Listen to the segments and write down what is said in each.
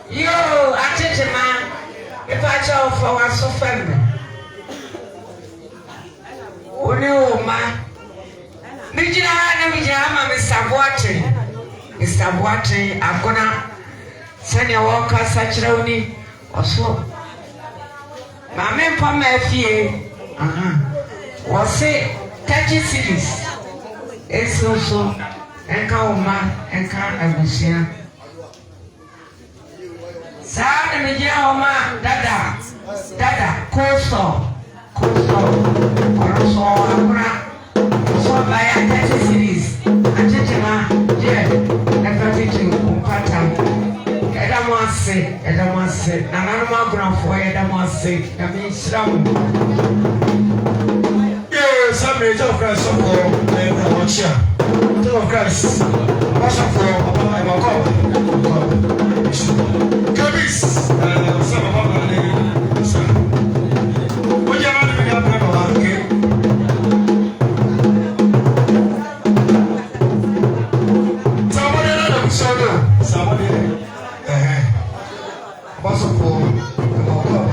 Yo, atete man. If I tell for us so family. Only man. Mijina ma Mr. Boateng agona sanya waka sachirauni oso. Mame mpama efie. Wose 30 cities. So enka uma enka abusia. Sa mijina oma dada koso akura so baya 30 cities achechema je everything umpata edamwase nananu magranfo edamwase kami islam Some of Christ for watching. Some of Christ. Watch for my God. Kabis. Some of our son. What you want to be up about? Somebody else. Somebody. What's up for my God?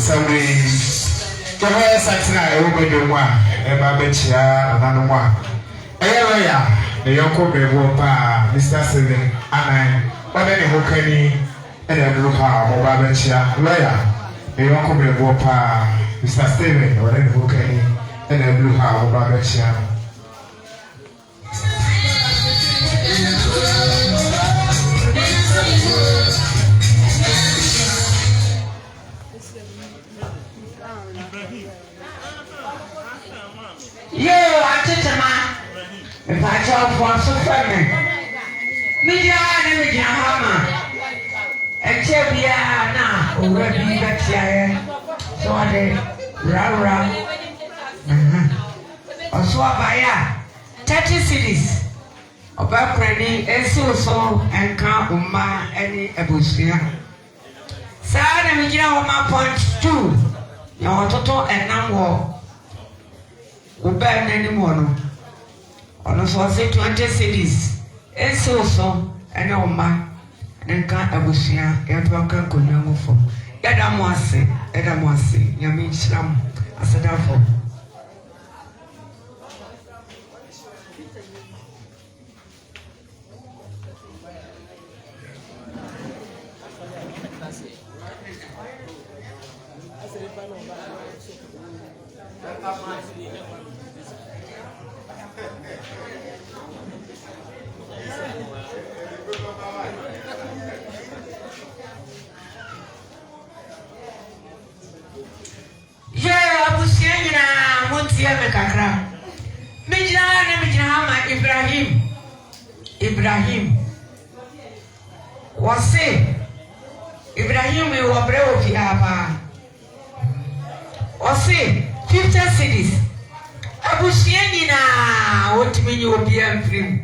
Sorry. The way Satina, everybody one, and my bench, another one. The Yoko Bewopa, Mr. Seven, and I, but any who can and then look how Babenchia, lawyer. The Yoko Bewopa, Mr. Steven, or any who can and then look how Babenchia. Yo, I took a man. If I tell for so friendly, media and media hammer, and Chevia now, already got here. So I did Rara. Also, I 30 cities about Granny, and so and count Uma any Abusia. Sad and media Oma point 2. Your total and number. Uban anymore. Also, say 20 cities. And so, and no man, and can't abusia, and one can go no for. Edamwase, Yamin Slam, as a dafo. Ibrahim was Ibrahim will operate with Yaba. Or say 50 cities. Abusianina, what mean you will be free?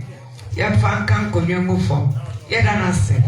Yapan can go near move for. Yedanase.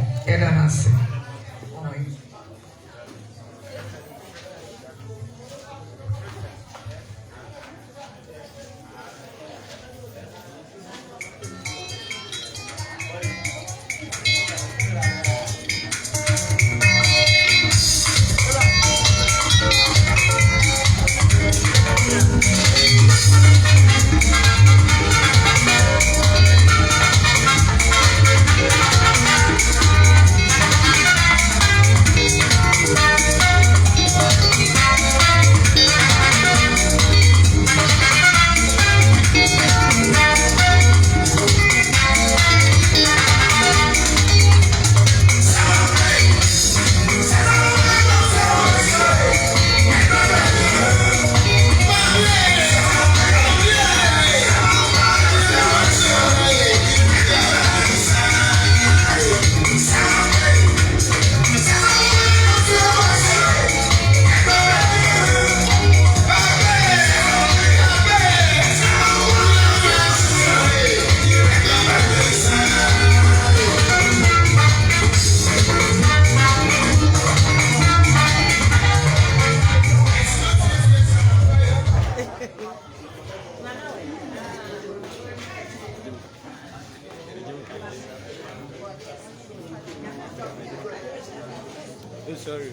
Sorry.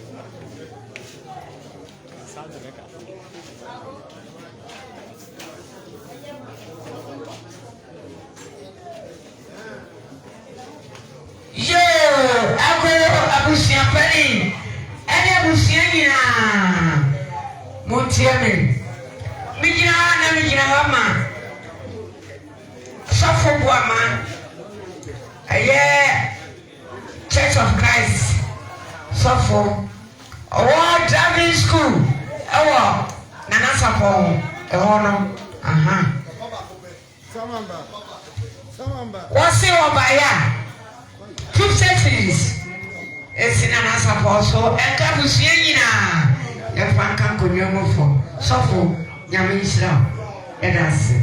Yo, Abusia Penny, and Abusianina Montiamin. Mijina, Hama. Suffer woman. A Church of Christ. Suffer. Oh, driving school. Oh, Nana Sapo. Oh, what's your buyer? 2 centuries. It's in an answer so and Cabusiana. Your fan can go near more for. Suffer. Yamisra. And that's it.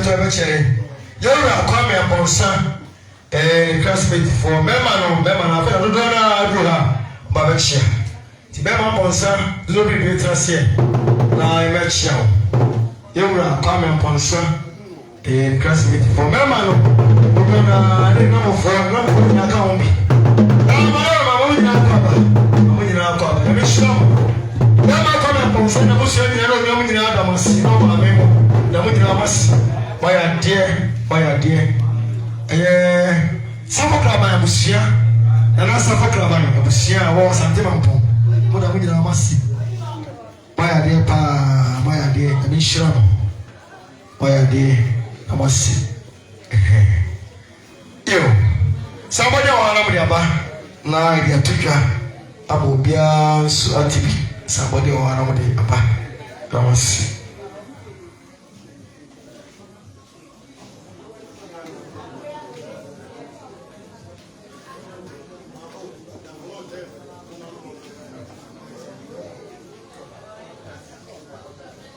to ever change. You're a come upon son. Classmate for Memano, Memano, I don't know, Babachia. Tibema Ponsa, Lobby Betrasia. Now I met you. You're a come upon son. Classmate for Memano. I didn't know for no account. I'm not sure. Mama come upon son, I was saying, I don't know, I must see no one. The must. Why, dear. Some of my Busia, and I suffer Clavano, Busia, or Santimanpo. What are we going to see? My dear, I mean, sure. My dear, I must see. You, somebody or another about now, dear teacher, I will be a somebody or another about I must see.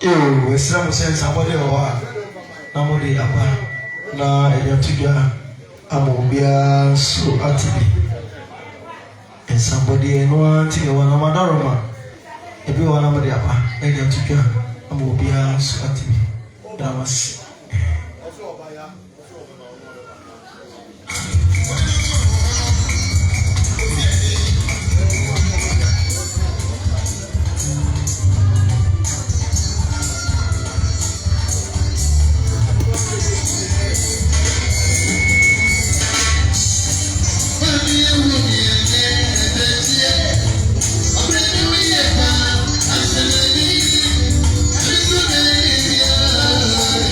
You, some sense somebody or nobody about na Elia Amobia so atibi. And somebody no one thing one Amadoroma. If you want nobody about Elia Amobia so atibi. That was.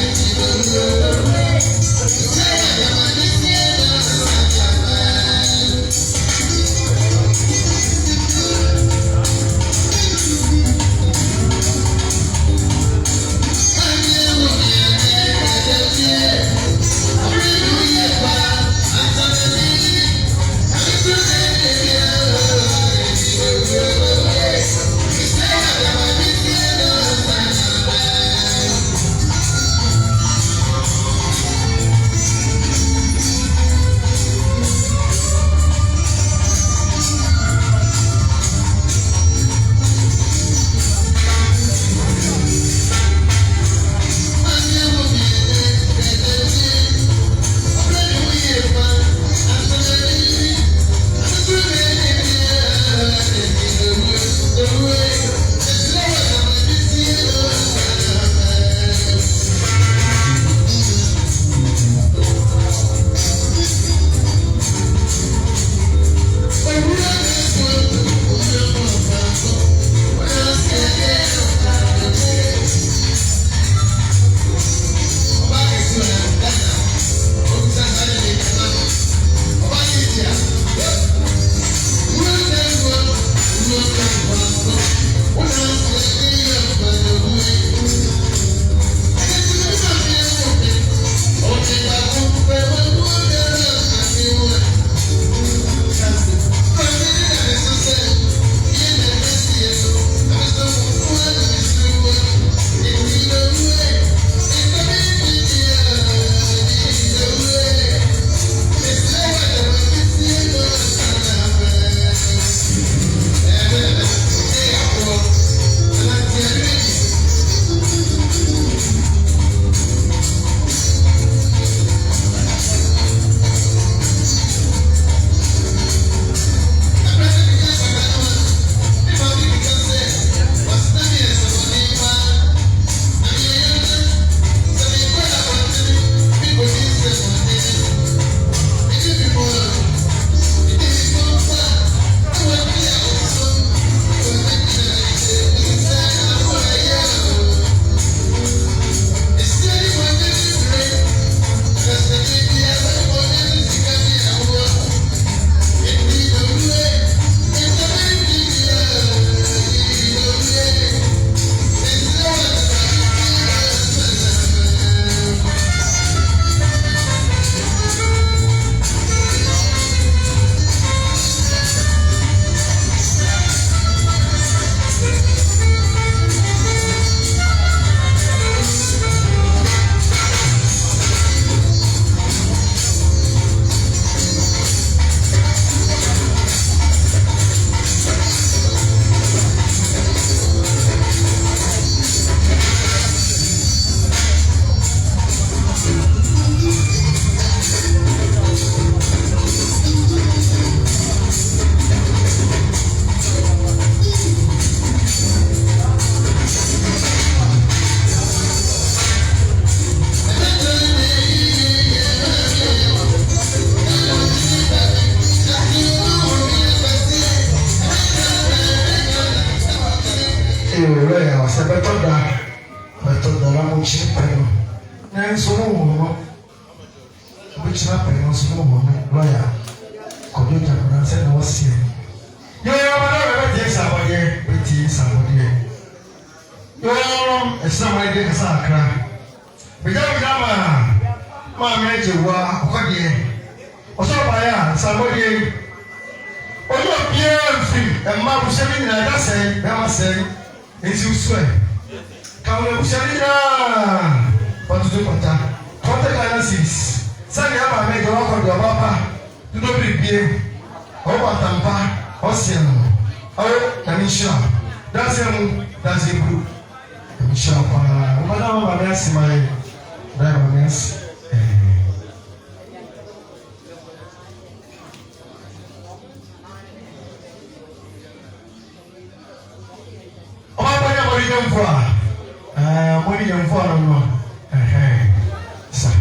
I'm lawyer was a better than I'm cheap. And so, which happened was no lawyer. Computer and said, I was here. You are not somebody, it is somebody. You are a somebody that's a cry. Without Gamma, my major war, somebody. Oh, you are free, and Mark was saying that I say, I must say, it's you swear. Come on, Shalina. What to do, Pata? What the currencies? Sunday, I made a walk on your papa. Do not be beer. Oh, Tampa, Ocean. Oh, Tamisha. That's him, that's a group. Tamisha, Madame, my diamonds. What are you for? Sir.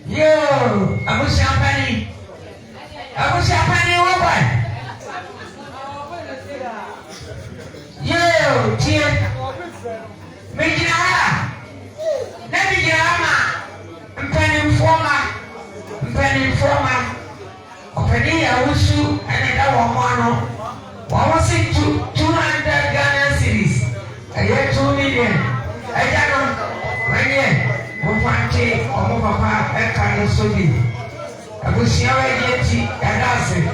Yo, I'm champagne. What? Yo, dear. Make it out. Let me get out. I'm penny informer. Opening a wusu and a woman. What was it to 200 Ghana cities? A year 2 million. I don't know. When you want to take Papa and Carlos Sobi. I will see our identity and that's it.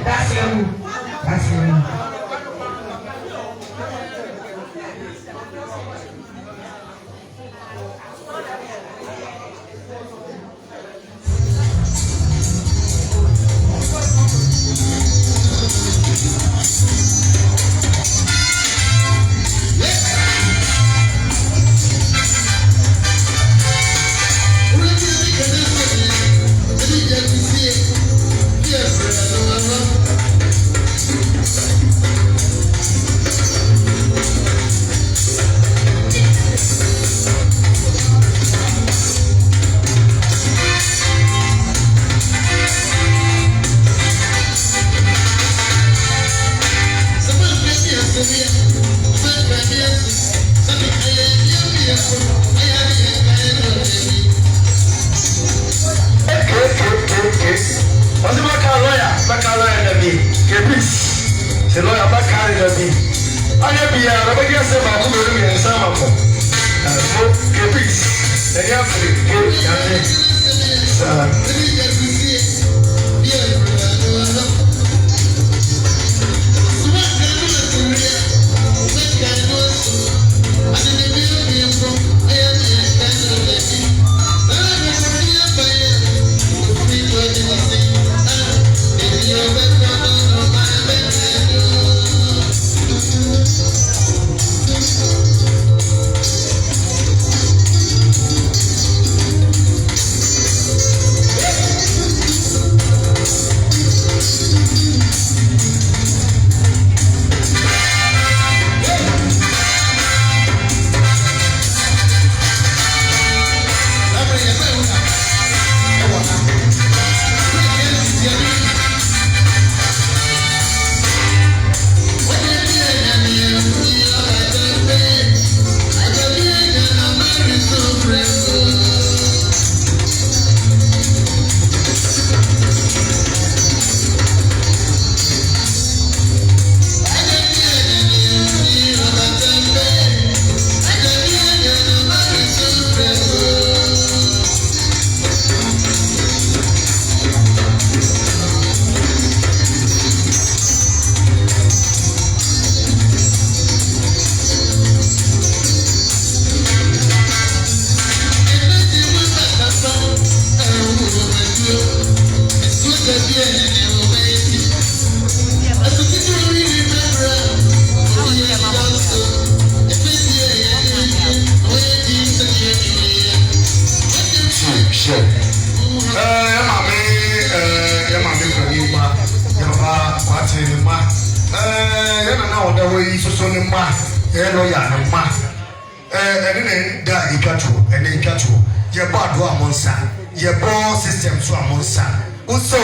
ye bad do amonsa ye bo system so amonsa unso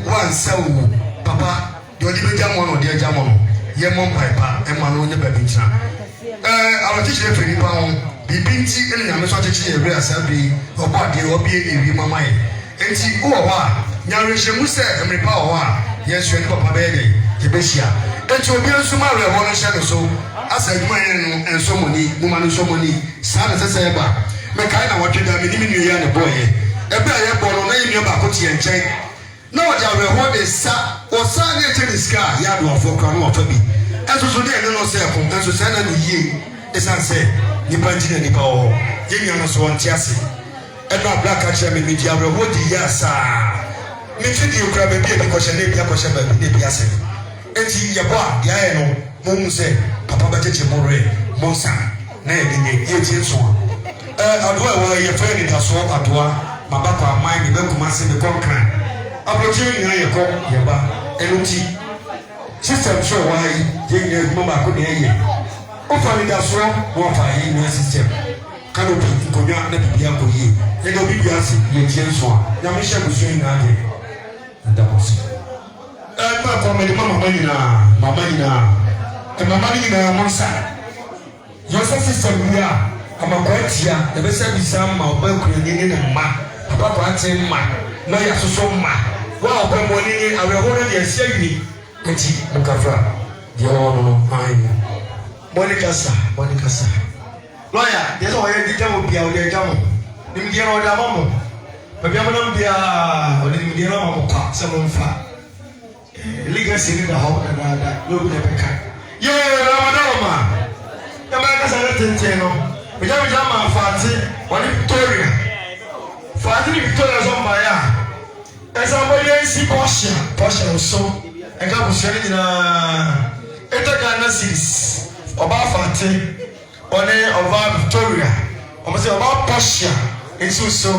one so papa do di be jamo no de jamo no ye mom pipa e ma no ne ba bi tira our teacher free pa on bibinti ene na me so teacher e real sabi obade obi ewi mama e enti wo wa nyare hwemu se emripa wo wa ye so ni papa be ye ye be hia enti obi enso ma re wo no hye no so asa adwuma yen no enso moni muma no so moni sa na sese ba me kai na wotwe da me ni me ya ne boy ebe aye bo no na yenu ba ko tie nchen na o ja we ho de sa o sa ne che diska ya do afọ kra no ofa bi enso so de no se ko enso se na ni yie esan se ni panti na ni pa o ye nya no so onti ase e na black catch me media we ho di ya sa me fidi okra be bi e ko hye na bi akọ hye ba bi bi ase enti ye bo a ya ye no mo mu se papa ba cheche mo re mo sa na ye ni ye tie so adoa wa ye fa ni da so adoa mabakọ aman ni be kuma se be konkran abrochi ni ye ko ye ba enuti system so wa ye ni mo ba ko ni ye o fa ni da so wo fa yi ni system kano bi nkonya na bibia ko yi ye do bibia se ye tie so ya me hye busu ni na de nda mo se ma ko me mama ni na mama ni na mo sa yo system ya amakwati ya ebe se bi sam ma oba kunye ni na ma papa kwati ma na ya soso ma wa oba mo ni awe ho na ya sia yi enti mukafra dia wono ai Monica sa lawyer dia so ya di jamu bia o dia jamu nim dia no da mamu ba bia mo na bia o nim dia no mamu kwa se mo mfa legacy ni da ho da no bi da beka yo ramadan ma ya ma ka sa na tente no Bija ma fati wani Victoria. Fati ni Victoria zomba ya. Esa boye si Porsche so. Enga busere nyina eta Ghana series. Oba fati one oba Victoria. Omo se oba Porsche enso so.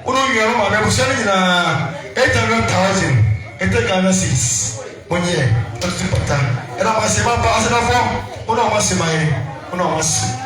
Uno yero ma be busere nyina 800,000 eta Ghana series. Onye otu pata. Era ma se ma pa se na fo. Uno ma se mai. Uno ma se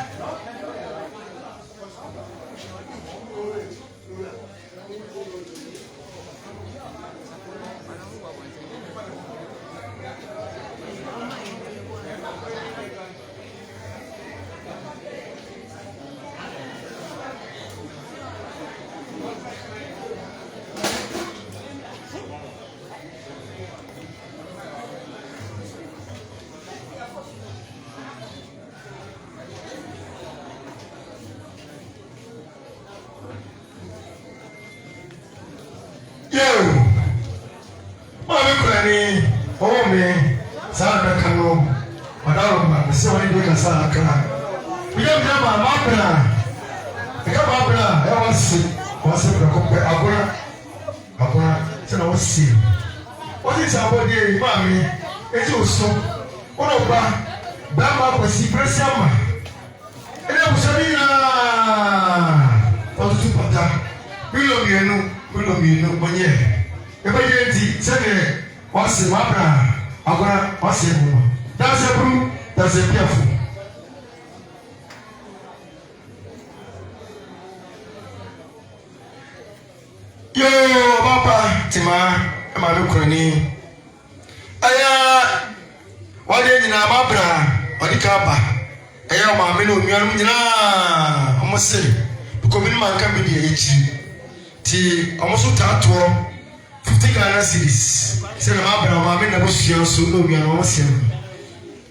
so no we are not seeing.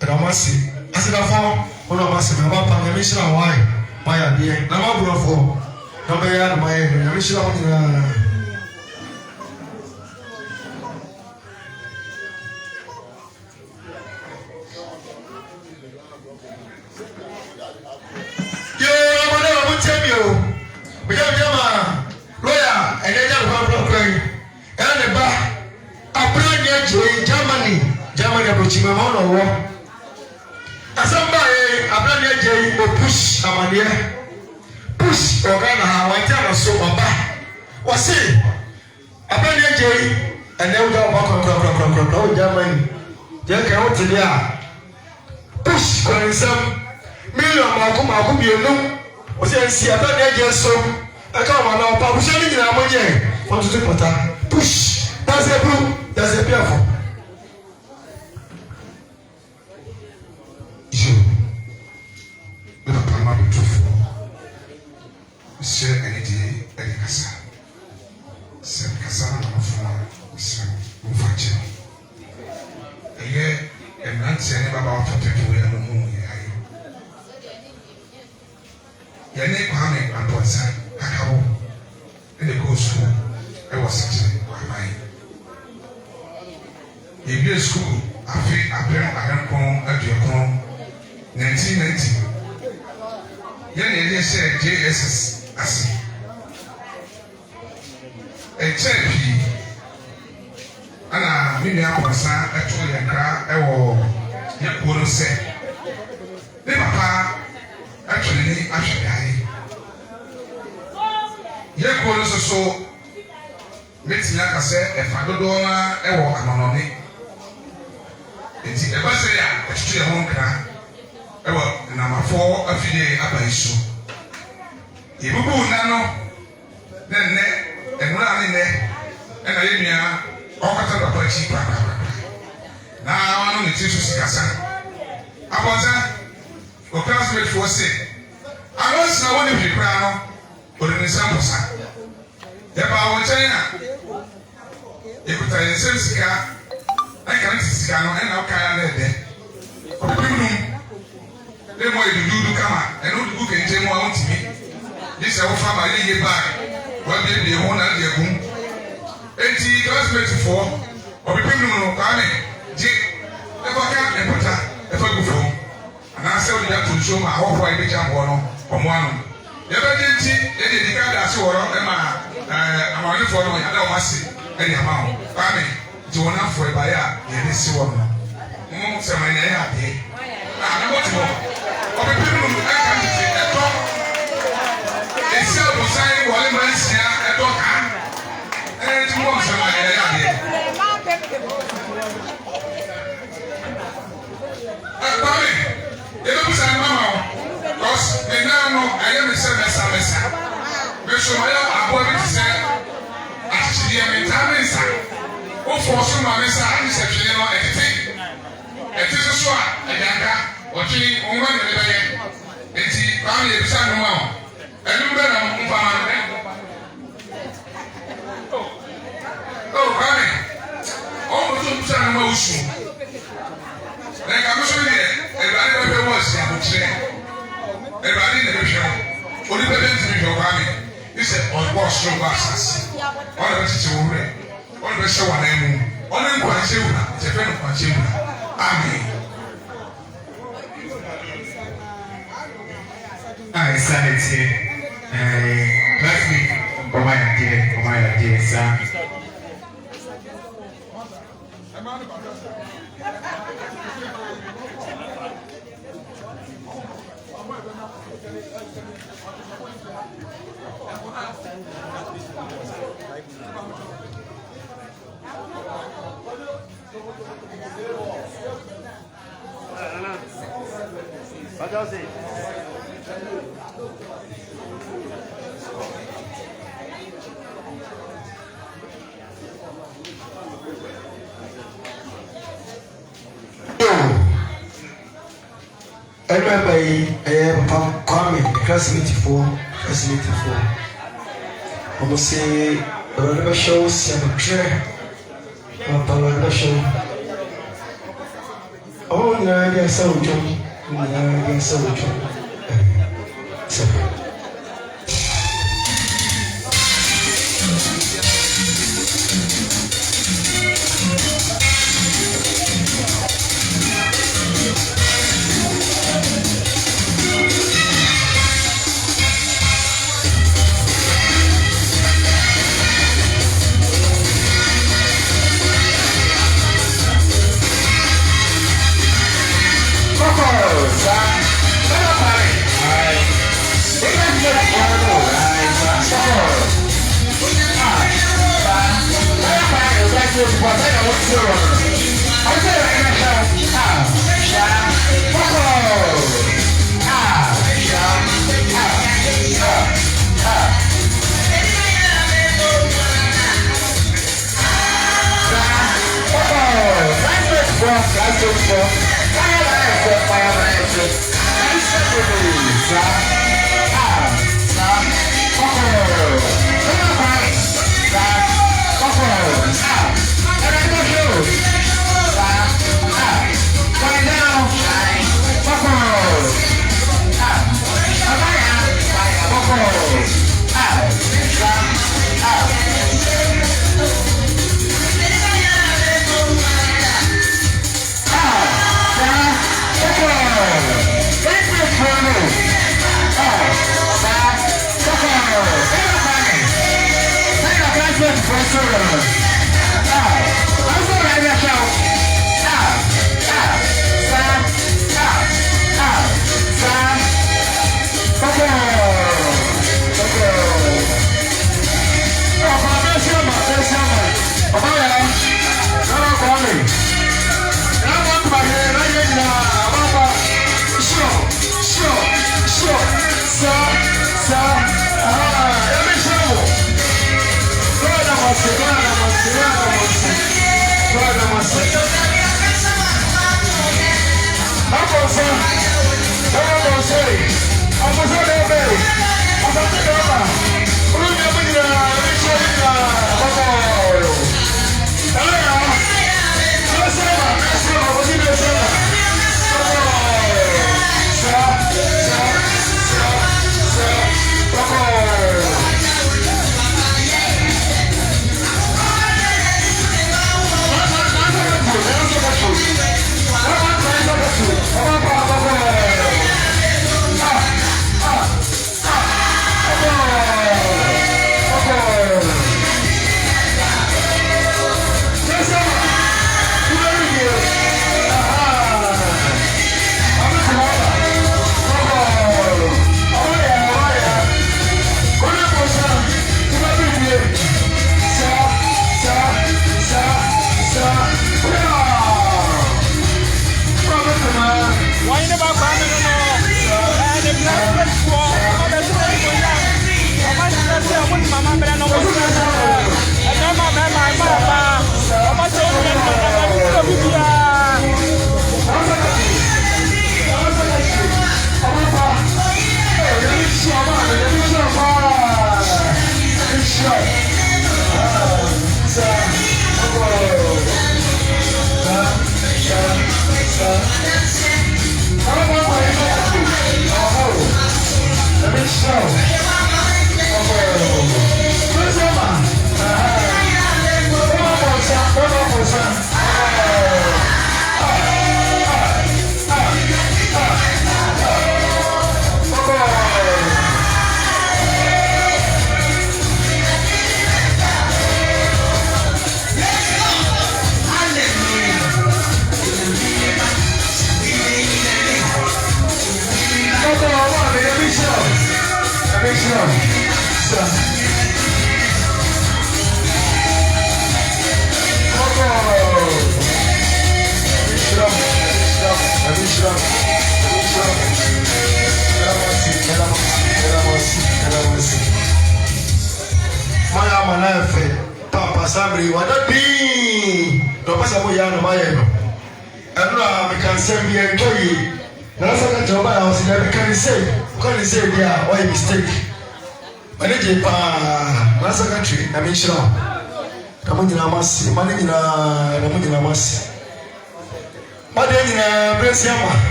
And I must say, I said, I found one of us in our parliament. Why are they? I'm not going for number my mission. Push Ogana, one time or so, was it? A brand new Jay, and then we go back on Germany. Then come to there. Push for some million Malcolm, you know, was it? See, I don't need so. I come on now, Papa, sharing in our money. Want to do pata? Push. That's a blue. That's a beautiful. You. The Papa might be truthful. Share any day, any casa. Send Casana from some Mufachi. A year and not saying about people we are no more. Yannick Hammy and Ponsa, Kakao, in the go school. I was such a mine. In your school, I feel a parent I am home at your home. 1990. Yannick said JSS as a champion. And I mean, I was actually a cry. I will say, Papa. Actually, Yeko so meeting like say e fa dodo na e wo anononi. Enti e ba say ya e tutu e ho nkra. E wo na mafo afide abaisu. Ibubu na no ne enura ne e na yemia okata papa chi papa. Na wanu ne tisu sikasa. Abonza o classmate for say I don't know what if you cry or in some person. The power China. If you tell yourself, I can't see Scano and now Kaya there. Then why do you come out and not book and tell me to me? This is our family back. What did they own at their home? 80 classmates for or the criminal coming. Jake, never come and put her if I go home. And I said that to show my whole white jam on one. The evidence is the guy that's all of them. I'm only for no one. I don't want to see any amount. Family, do enough for a buyer. It is one. Most of my name are here. I'm not more. Of the people who can't see a talk. They sell for signing while I'm here a talk. And it's more of my name are here. They don't say mama, because they now know I am a mesa. Bishop, I am going to say, actually, I'm in Tamisa. Who forced my mesa and reception or anything? It is a swat, a yanga, watching on one of the day. It's the family of San Juan. And you better move on. Oh, Granny, almost to San Motion. Like I'm showing you. Everybody was everybody never show. Only the things you are you said on boss show basses. All of us to read. All of us show one name. Only one children. It's a friend of one children. Amen. I said it here. Last week, oh my dear, sir. What does it? Everybody, Papa Kwame, classmate 4. Almost say, a show, some chair, Papa show. Oh, no, I guess so, John. I guess so, John.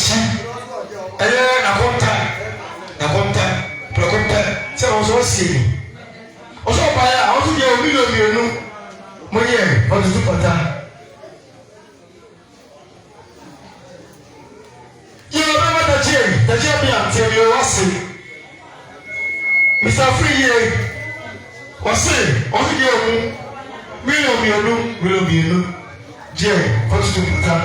akyi ɛyɛ nakonta sɛ wɔn nso ɔsie ni ɔsɔ ɔbaa a ɔso deɛ omi yɛ mmienu mo yɛ ɔtutu pata yɛ ɔbɛma dakyie bi a ntɛ bi ɔwɔ Mr. Free yɛ ɔse ɔso deɛ omu million mmienu gye ɔtutu pata.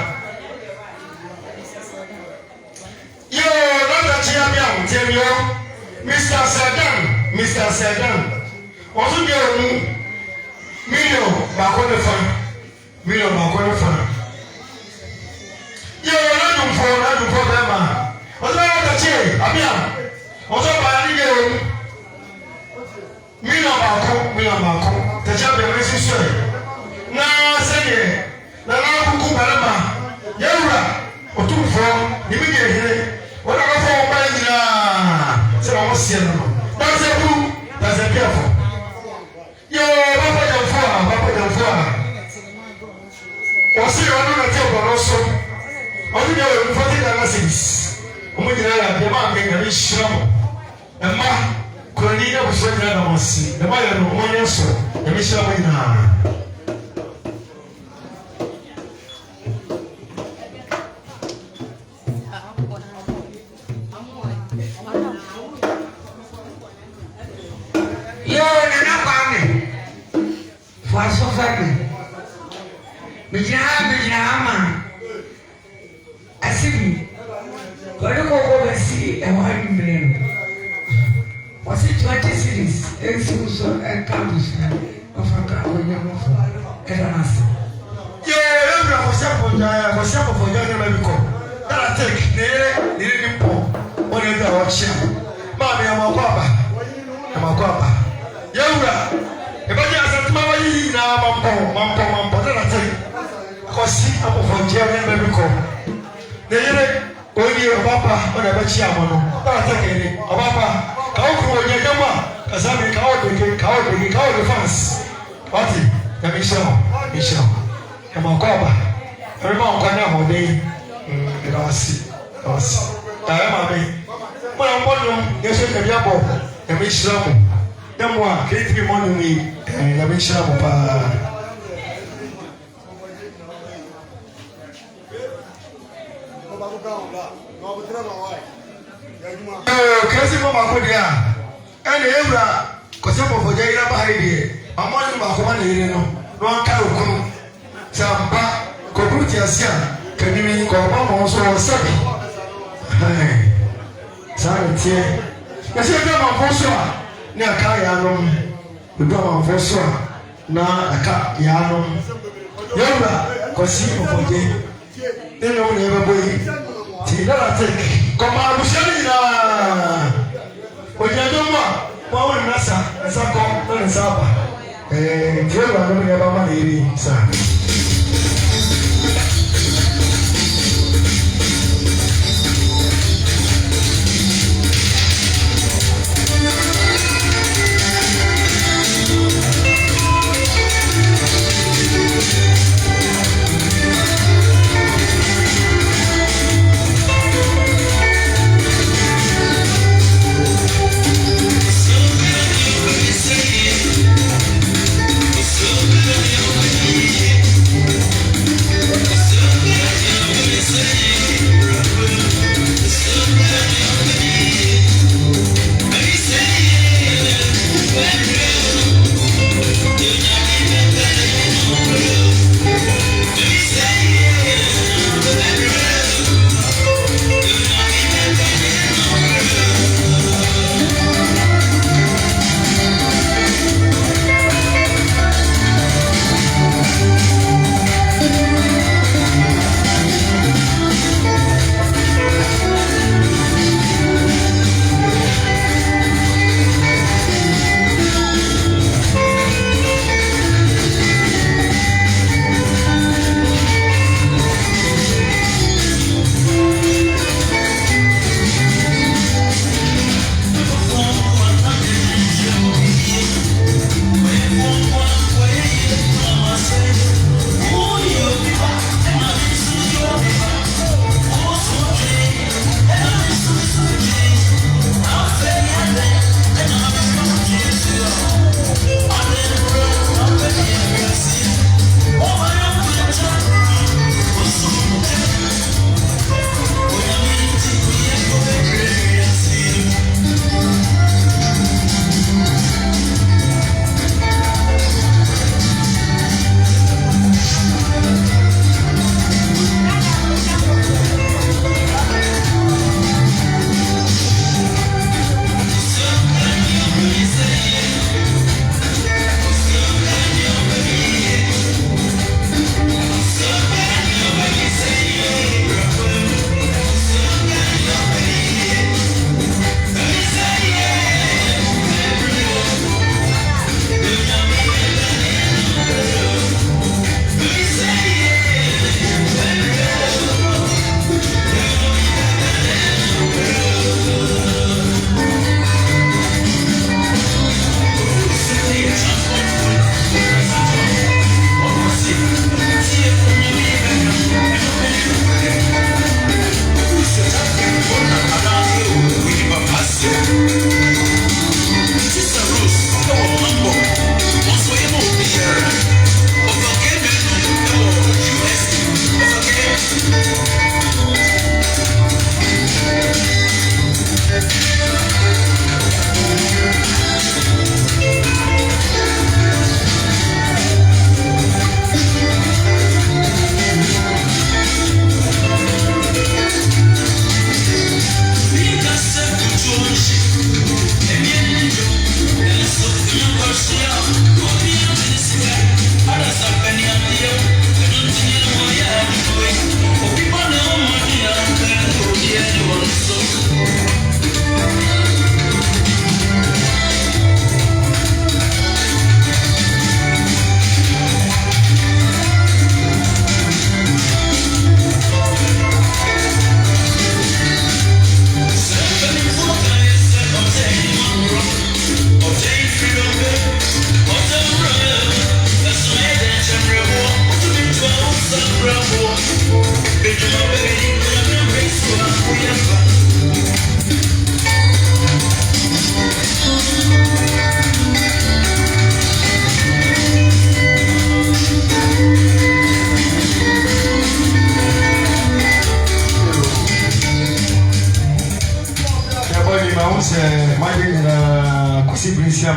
Mr. Sedan also get a million back on the fun. Yeah, not for them. Also, the chair, Abiam. Also, by a million back. The champion is sorry. Now, say, now, who Palama, Yara, or 2 4, immediately. Whatever for Banana, so I was saying, that's a blue, that's a careful. Yo, Papa Jamfa. Was he on the table also? Only there were 40 analysis. Only there are the man being a rich sham. And Ma, Cornelia was so glad I was see. The man of one also, the mission in her. Mijama asibi koliko basi ewani mbele wasi 20 series ensuso and campus afaka onyamofo edanasi ye ebra ko for jana na biko dara take ne nimpo wona da wacha ma me amakwaba yewura ebaje asatuma wayi na mampo dara take kosi amofojia ne biko ne yere oni obapa ona bachi amono dara take ne obapa ka okru onye kama kasami ka o fans wati na mission amakwaba everyone kwanya hode ndawasi tawe mame mwana mbono yeso kabiabo na mission demwa creative money ni na mission pa kasi mo makodia ene ewura kose pofoje ira ba haidie amoni ba ko ma ne ire no no aka okunu samba ko bruti asia kanimi ko ba mo so sabi sare tie kasi do ma foso ni aka ya no do ma foso na aka ya no ewura kosi pofoje ene o ne ba boyi ti dara take kọma abusuani na onyadoma wọn wọn nasa nsakọ na nsaba tí o wà lórí ẹ bá má lè rí sáà.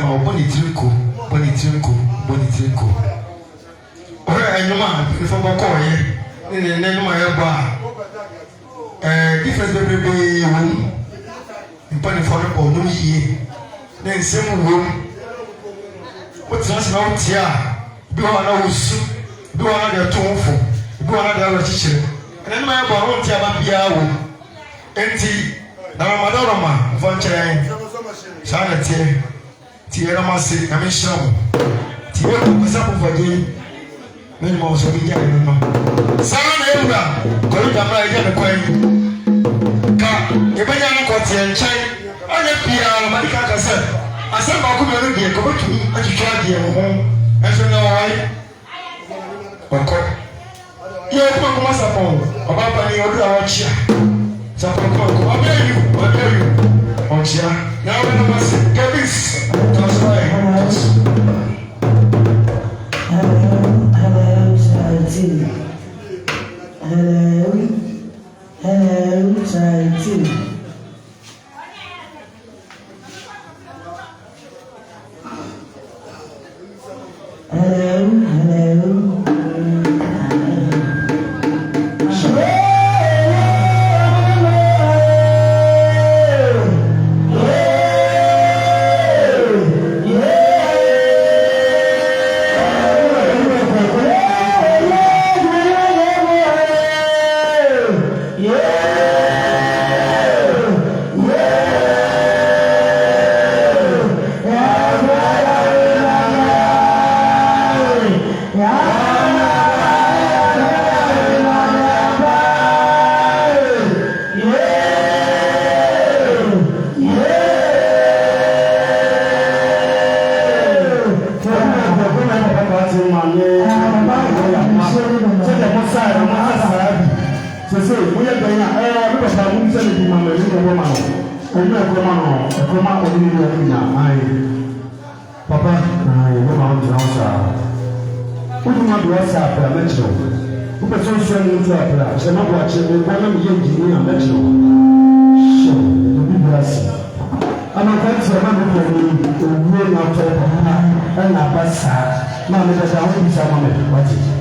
ma oboni trinko ora enyuma ifo bako ye ne enyuma ye ba difference bebe won impani for the bono yie ne nsem won wotina se na wotia bi ho na wosu bi ho na de tonfo bi ho na de ro chichire ne enyuma ye ba ho wotia ba bia wo enti na Ramadan vonchire sana tie tiera mase na me shamo tiera ko pesa ko fadi me mo so bi jare no sana na ewura ko da mara ya ne kwai ka e banya no ko tie nchan anya pia na madika ka se asem ba ko me no die ko betu atwitwa die ho enso na wai ko ye ko ko masa pon oba pa ni odu a wo chia sapo ko oba you on chia now we must get this. That's right. Hello, Santi. Hello, Santi. Papa, you know how to answer. Who do not dress up a metro? Who can so send into a place? I'm not watching the one of the engineer metro. Sure, the big blessing. I'm not going to remember for me to run out of and a bus. Mamma, that's how we sound. What is it?